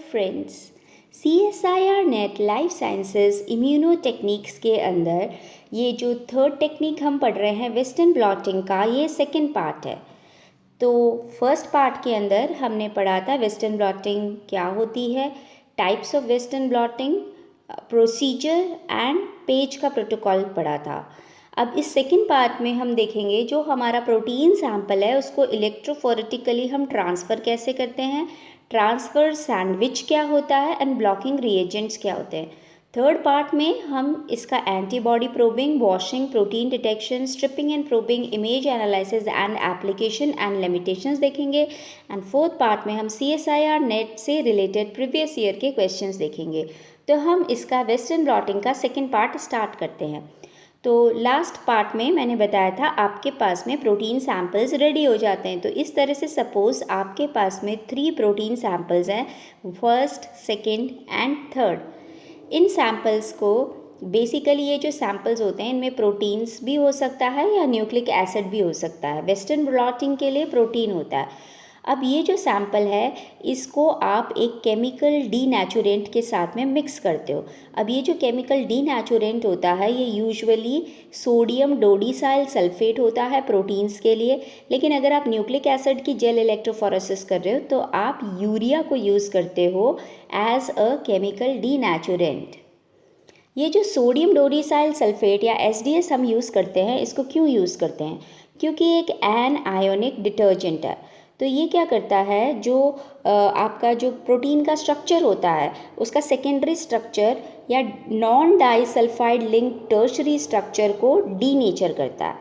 Friends, CSIR net life sciences immuno techniques के अंदर ये जो थर्ड टेक्निक हम पढ़ रहे हैं वेस्टर्न ब्लॉटिंग का, ये सेकंड पार्ट है। तो फर्स्ट पार्ट के अंदर हमने पढ़ा था वेस्टर्न ब्लॉटिंग क्या होती है, types of western blotting, procedure and page का प्रोटोकॉल पढ़ा था। अब इस सेकंड पार्ट में हम देखेंगे जो हमारा प्रोटीन सैंपल है उसको इलेक्ट्रोफोरेटिकली हम ट्रांसफ़र कैसे करते हैं, ट्रांसफ़र सैंडविच क्या होता है एंड ब्लॉकिंग रिएजेंट्स क्या होते हैं। थर्ड पार्ट में हम इसका antibody probing, washing, protein detection, stripping and probing, image analysis and application and limitations देखेंगे। एंड फोर्थ पार्ट में हम CSIR नेट से रिलेटेड प्रीवियस ईयर के क्वेश्चंस देखेंगे। तो हम इसका वेस्टर्न ब्लॉटिंग का सेकेंड पार्ट स्टार्ट करते हैं। तो लास्ट पार्ट में मैंने बताया था आपके पास में प्रोटीन सैंपल्स रेडी हो जाते हैं। तो इस तरह से सपोज़ आपके पास में 3 प्रोटीन सैंपल्स हैं, first, second and third. In samples को बेसिकली ये जो सैंपल्स होते हैं इनमें प्रोटीन्स भी हो सकता है या न्यूक्लिक एसिड भी हो सकता है। वेस्टर्न ब्लॉटिंग के लिए प्रोटीन होता है। अब ये जो सैंपल है इसको आप एक केमिकल डीनेचुरेंट के साथ में मिक्स करते हो। अब ये जो केमिकल डीनेचुरेंट होता है ये यूजुअली सोडियम डोडीसाइल सल्फेट होता है प्रोटीन्स के लिए, लेकिन अगर आप न्यूक्लिक एसिड की जेल इलेक्ट्रोफोरेसिस कर रहे हो तो आप यूरिया को यूज़ करते हो एज अ केमिकल डीनेचुरेंट। ये जो सोडियम डोडीसाइल सल्फेट या SDS हम यूज़ करते हैं, इसको क्यों यूज़ करते हैं? क्योंकि एक एन आयोनिक डिटर्जेंट है। तो ये क्या करता है, जो आपका जो प्रोटीन का स्ट्रक्चर होता है उसका सेकेंडरी स्ट्रक्चर या non disulphide link tertiary structure को डीनेचर करता है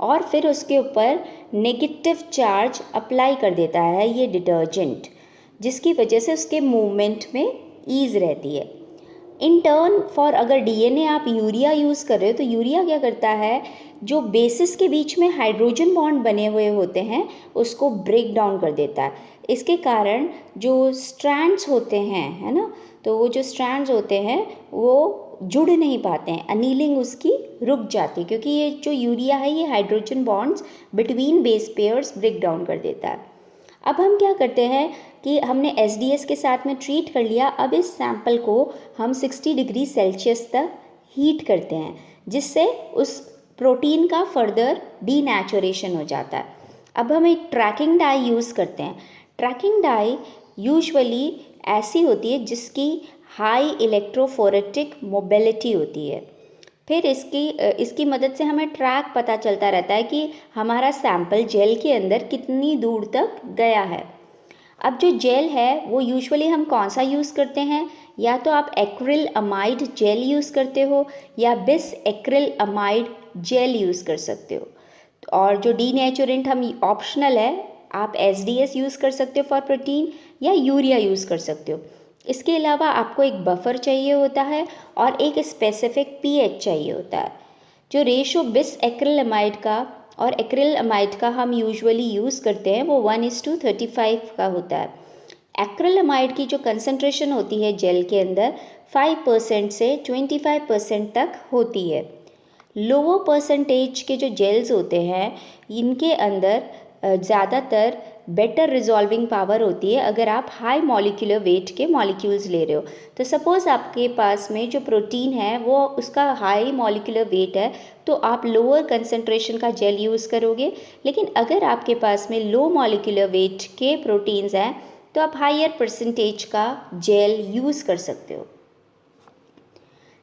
और फिर उसके ऊपर नेगेटिव चार्ज अप्लाई कर देता है ये डिटर्जेंट, जिसकी वजह से उसके मूवमेंट में ईज़ रहती है। इन टर्न फॉर अगर DNA आप यूरिया यूज़ कर रहे हो तो यूरिया क्या करता है, जो बेसिस के बीच में हाइड्रोजन बॉन्ड बने हुए होते हैं उसको ब्रेक डाउन कर देता है। इसके कारण जो स्ट्रैंड्स होते हैं, है ना, तो वो जो स्ट्रैंड्स होते हैं वो जुड़ नहीं पाते हैं, अनीलिंग उसकी रुक जाती है, क्योंकि ये जो यूरिया है ये hydrogen bonds between base pairs break down कर देता है। अब हम क्या करते हैं कि हमने SDS के साथ में ट्रीट कर लिया। अब इस सैंपल को हम 60 डिग्री सेल्सियस तक हीट करते हैं, जिससे उस प्रोटीन का फर्दर डीनेचुरेशन हो जाता है। अब हम एक ट्रैकिंग डाई यूज़ करते हैं। ट्रैकिंग डाई यूजुअली ऐसी होती है जिसकी हाई इलेक्ट्रोफोरेटिक मोबिलिटी होती है। फिर इसकी मदद से हमें ट्रैक पता चलता रहता है कि हमारा सैंपल जेल के अंदर कितनी दूर तक गया है। अब जो जेल है वो यूजुअली हम कौन सा यूज़ करते हैं, या तो आप एक्रिल अमाइड जेल यूज़ करते हो या बिस एक्रिल अमाइड जेल यूज़ कर सकते हो। और जो डीनेचुरेंट हम ऑप्शनल है, आप SDS यूज़ कर सकते हो फॉर प्रोटीन या यूरिया यूज़ कर सकते हो। इसके अलावा आपको एक बफर चाहिए होता है और एक स्पेसिफिक pH चाहिए होता है। जो रेशो बिस एक्रिलमाइड का और एक्रिलमाइड का हम यूजुअली यूज़ करते हैं वो 1:35 का होता है। एक्रिलमाइड की जो कंसंट्रेशन होती है जेल के अंदर 5% से 25% तक होती है। लोअर परसेंटेज के जो जेल्स होते हैं इनके अंदर ज़्यादातर बेटर रिजॉल्विंग पावर होती है अगर आप हाई मॉलिक्यूलर वेट के मॉलिक्यूल्स ले रहे हो। तो सपोज़ आपके पास में जो प्रोटीन है वो उसका हाई मॉलिक्यूलर वेट है तो आप लोअर कंसंट्रेशन का जेल यूज़ करोगे, लेकिन अगर आपके पास में लो मॉलिक्यूलर वेट के प्रोटीन्स हैं तो आप हायर परसेंटेज का जेल यूज़ कर सकते हो।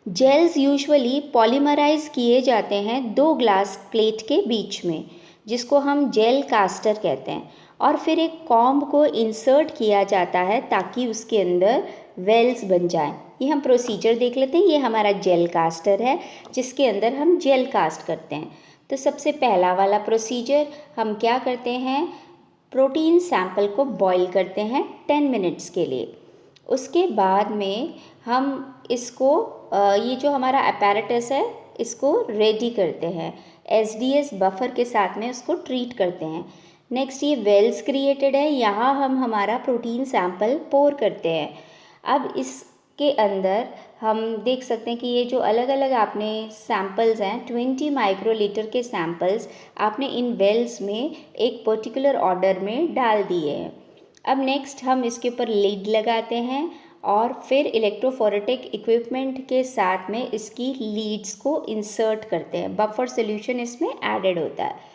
जेल्स यूजुअली पॉलीमराइज किए जाते हैं 2 ग्लास प्लेट के बीच में, जिसको हम जेल कास्टर कहते हैं, और फिर एक कॉम्ब को इंसर्ट किया जाता है ताकि उसके अंदर वेल्स बन जाएं। ये हम प्रोसीजर देख लेते हैं। ये हमारा जेल कास्टर है जिसके अंदर हम जेल कास्ट करते हैं। तो सबसे पहला वाला प्रोसीजर हम क्या करते हैं, प्रोटीन सैंपल को बॉईल करते हैं 10 मिनट्स के लिए। उसके बाद में हम इसको ये जो हमारा अपैरेटस है इसको रेडी करते हैं, SDS बफर के साथ में उसको ट्रीट करते हैं। नेक्स्ट ये वेल्स क्रिएटेड है, यहाँ हम हमारा प्रोटीन सैंपल पोर करते हैं। अब इसके अंदर हम देख सकते हैं कि ये जो अलग अलग आपने सैंपल्स हैं 20 माइक्रोलीटर के सैंपल्स आपने इन वेल्स में एक पर्टिकुलर ऑर्डर में डाल दिए हैं। अब नेक्स्ट हम इसके ऊपर लिड लगाते हैं और फिर इलेक्ट्रोफोरेटिक इक्विपमेंट के साथ में इसकी लीड्स को इंसर्ट करते हैं। बफर सॉल्यूशन इसमें एडेड होता है।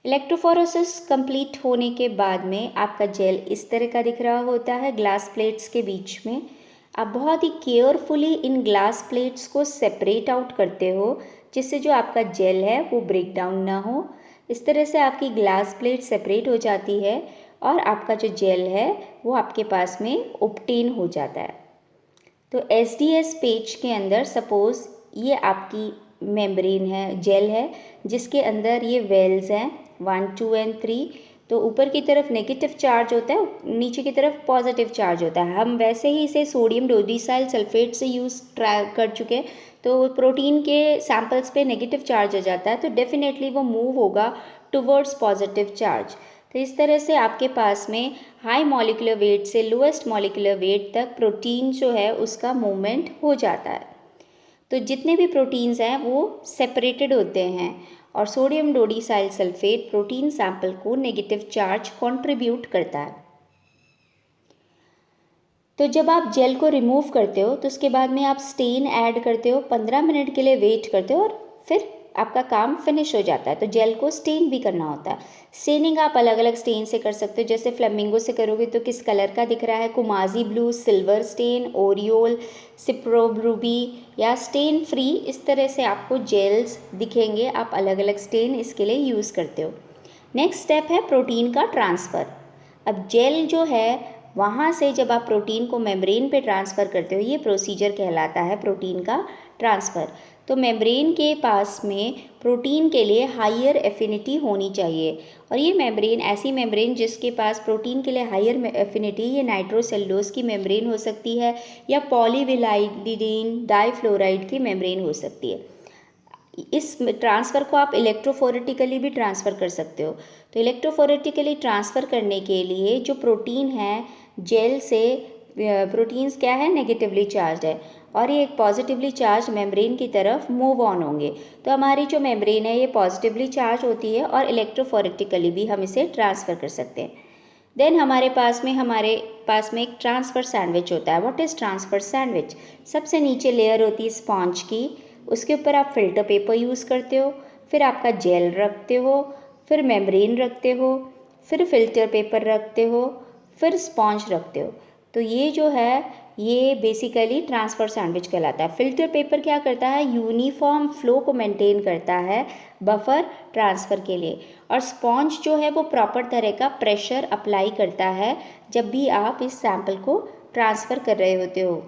इलेक्ट्रोफोरेसिस कंप्लीट होने के बाद में आपका जेल इस तरह का दिख रहा होता है ग्लास प्लेट्स के बीच में। आप बहुत ही केयरफुली इन ग्लास प्लेट्स को सेपरेट आउट करते हो जिससे जो आपका जेल है वो ब्रेक डाउन ना हो। इस तरह से आपकी ग्लास प्लेट सेपरेट हो जाती है और आपका जो जेल है वो आपके पास में ऑब्टेन हो जाता है। तो SDS पेज के अंदर सपोज़ ये आपकी मेम्ब्रेन है, जेल है, जिसके अंदर ये वेल्स हैं 1, 2 एंड 3। तो ऊपर की तरफ नेगेटिव चार्ज होता है, नीचे की तरफ पॉजिटिव चार्ज होता है। हम वैसे ही इसे सोडियम डोडिसाइल सल्फेट से यूज़ ट्राई कर चुके हैं, तो प्रोटीन के सैंपल्स पे नेगेटिव चार्ज आ जाता है तो डेफिनेटली वो मूव होगा टुवर्ड्स पॉजिटिव चार्ज। तो इस तरह से आपके पास में हाई मॉलिक्यूलर वेट से लोएस्ट मॉलिक्यूलर वेट तक प्रोटीन जो है उसका मूवमेंट हो जाता है। तो जितने भी प्रोटीन्स हैं वो सेपरेटेड होते हैं और सोडियम डोडिसाइल सल्फेट प्रोटीन सैंपल को नेगेटिव चार्ज कंट्रीब्यूट करता है। तो जब आप जेल को रिमूव करते हो तो उसके बाद में आप स्टेन ऐड करते हो, 15 मिनट के लिए वेट करते हो और फिर आपका काम फिनिश हो जाता है। तो जेल को स्टेन भी करना होता है। स्टेनिंग आप अलग अलग स्टेन से कर सकते हो, जैसे फ्लेमिंगो से करोगे तो किस कलर का दिख रहा है, कुमाजी ब्लू, सिल्वर स्टेन, ओरियोल, सिप्रोब्रूबी या स्टेन फ्री, इस तरह से आपको जेल्स दिखेंगे। आप अलग अलग स्टेन इसके लिए यूज़ करते हो। नेक्स्ट स्टेप है प्रोटीन का ट्रांसफ़र। अब जेल जो है वहाँ से जब आप प्रोटीन को मेम्ब्रेन पे ट्रांसफ़र करते हो, ये प्रोसीजर कहलाता है प्रोटीन का ट्रांसफ़र। तो मेम्ब्रेन के पास में प्रोटीन के लिए हायर एफिनिटी होनी चाहिए और ये मेम्ब्रेन ऐसी मेम्ब्रेन जिसके पास प्रोटीन के लिए हायर एफिनिटी, ये नाइट्रोसेलुलोज की मेम्ब्रेन हो सकती है या पॉलीविलाइडिन डाइफ्लोराइड की मेम्ब्रेन हो सकती है। इस ट्रांसफ़र को आप इलेक्ट्रोफोरेटिकली भी ट्रांसफ़र कर सकते हो। तो इलेक्ट्रोफोरेटिकली ट्रांसफ़र करने के लिए जो प्रोटीन है जेल से, प्रोटीन्स क्या है, नेगेटिवली चार्ज है और ये एक पॉजिटिवली चार्ज मेम्ब्रेन की तरफ मूव ऑन होंगे। तो हमारी जो मेम्ब्रेन है ये पॉजिटिवली चार्ज होती है और इलेक्ट्रोफोरेटिकली भी हम इसे ट्रांसफ़र कर सकते हैं। देन हमारे पास में एक ट्रांसफ़र सैंडविच होता है। What is transfer sandwich? सबसे नीचे लेयर होती है स्पॉन्ज की, उसके ऊपर आप फिल्टर पेपर यूज़ करते हो, फिर आपका जेल रखते हो, फिर मेम्ब्रेन रखते हो, फिर फिल्टर पेपर रखते हो, फिर स्पॉन्ज रखते हो। तो ये जो है ये बेसिकली ट्रांसफ़र सैंडविच कहलाता है। फिल्टर पेपर क्या करता है, यूनिफॉर्म फ्लो को मेंटेन करता है बफर ट्रांसफ़र के लिए, और स्पॉन्ज जो है वो प्रॉपर तरह का प्रेशर अप्लाई करता है जब भी आप इस सैंपल को ट्रांसफ़र कर रहे होते हो।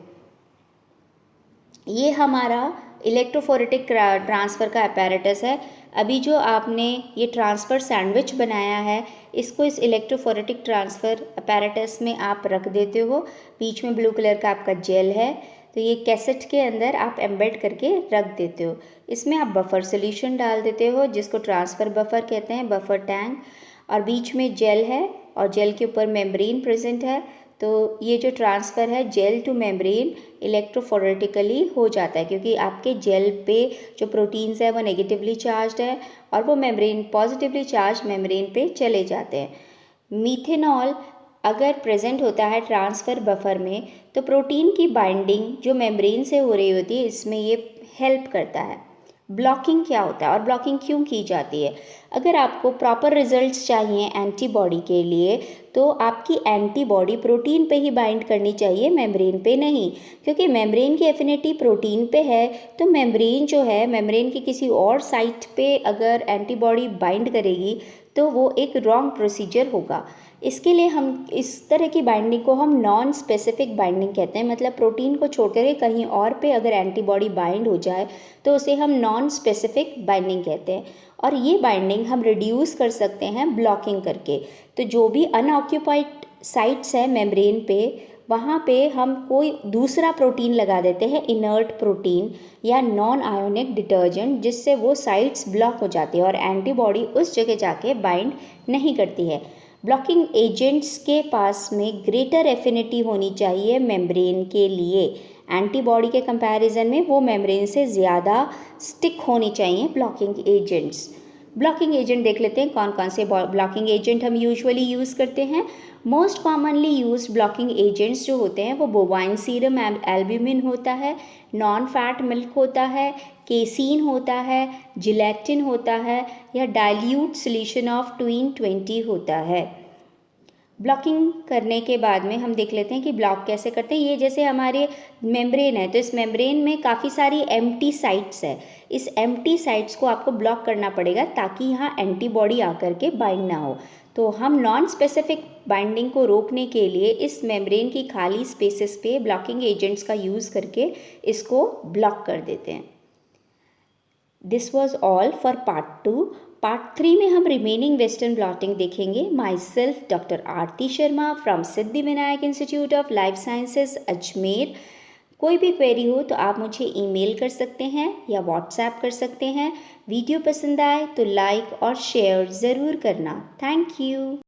ये हमारा इलेक्ट्रोफोरेटिक ट्रांसफ़र का अपैरेटस है। अभी जो आपने ये ट्रांसफ़र सैंडविच बनाया है इसको इस इलेक्ट्रोफोरेटिक ट्रांसफ़र अपैरेटस में आप रख देते हो। बीच में ब्लू कलर का आपका जेल है तो ये कैसेट के अंदर आप एम्बेड करके रख देते हो। इसमें आप बफर सॉल्यूशन डाल देते हो जिसको ट्रांसफ़र बफर कहते हैं, बफर टैंक, और बीच में जेल है और जेल के ऊपर मेम्ब्रेन प्रेजेंट है। तो ये जो ट्रांसफ़र है जेल टू मेम्ब्रेन इलेक्ट्रोफोरेटिकली हो जाता है क्योंकि आपके जेल पे जो प्रोटीन्स है वो नेगेटिवली चार्ज्ड है और वो मेम्ब्रेन पॉजिटिवली चार्ज मेम्ब्रेन पे चले जाते हैं। मीथेनॉल अगर प्रेजेंट होता है ट्रांसफ़र बफर में तो प्रोटीन की बाइंडिंग जो मेम्ब्रेन से हो रही होती है इसमें ये हेल्प करता है। ब्लॉकिंग क्या होता है और ब्लॉकिंग क्यों की जाती है? अगर आपको प्रॉपर रिजल्ट्स चाहिए एंटीबॉडी के लिए तो आपकी एंटीबॉडी प्रोटीन पे ही बाइंड करनी चाहिए, मेम्ब्रेन पे नहीं, क्योंकि मेम्ब्रेन की एफिनिटी प्रोटीन पे है। तो मेम्ब्रेन जो है मेम्ब्रेन की किसी और साइट पे अगर एंटीबॉडी बाइंड करेगी तो वो एक रॉन्ग प्रोसीजर होगा। इसके लिए हम इस तरह की बाइंडिंग को हम नॉन स्पेसिफिक बाइंडिंग कहते हैं। मतलब प्रोटीन को छोड़ कर कहीं और पे अगर एंटीबॉडी बाइंड हो जाए तो उसे हम नॉन स्पेसिफिक बाइंडिंग कहते हैं और ये बाइंडिंग हम रिड्यूस कर सकते हैं ब्लॉकिंग करके। तो जो भी अनऑक्यूपाइड साइट्स है मेम्ब्रेन पे वहाँ पे हम कोई दूसरा प्रोटीन लगा देते हैं, इनर्ट प्रोटीन या नॉन आयोनिक डिटर्जेंट, जिससे वो साइट्स ब्लॉक हो जाती है और एंटीबॉडी उस जगह जाके बाइंड नहीं करती है। ब्लॉकिंग एजेंट्स के पास में ग्रेटर एफिनिटी होनी चाहिए मेम्ब्रेन के लिए। एंटीबॉडी के कंपैरिजन में वो मेम्ब्रेन से ज़्यादा स्टिक होनी चाहिए ब्लॉकिंग एजेंट्स। ब्लॉकिंग एजेंट देख लेते हैं कौन कौन से ब्लॉकिंग एजेंट हम यूजुअली यूज़ करते हैं। Most commonly used blocking agents जो होते हैं वो बोवाइन सीरम एल्ब्यूमिन होता है, नॉन फैट मिल्क होता है, केसीन होता है, जिलेक्टिन होता है या डाइल्यूट सोल्यूशन ऑफ ट्विन 20 होता है। ब्लॉकिंग करने के बाद में हम देख लेते हैं कि ब्लॉक कैसे करते हैं। ये जैसे हमारे मेम्ब्रेन है, तो इस मेम्ब्रेन में काफ़ी सारी एम्प्टी साइट्स है। इस एम्प्टी साइट्स को आपको ब्लॉक करना पड़ेगा ताकि यहाँ एंटीबॉडी आकर के बाइंड ना हो। तो हम नॉन स्पेसिफिक बाइंडिंग को रोकने के लिए इस मेम्ब्रेन की खाली स्पेसेस पे ब्लॉकिंग एजेंट्स का यूज़ करके इसको ब्लॉक कर देते हैं। This was all for part 2। Part 3 में हम रिमेनिंग वेस्टर्न ब्लॉटिंग देखेंगे। My self doctor Aarti Sharma from Siddhi Vinayak institute of life sciences Ajmer. कोई भी क्वेरी हो तो आप मुझे ईमेल कर सकते हैं या व्हाट्सएप कर सकते हैं। वीडियो पसंद आए तो लाइक और शेयर ज़रूर करना। Thank you.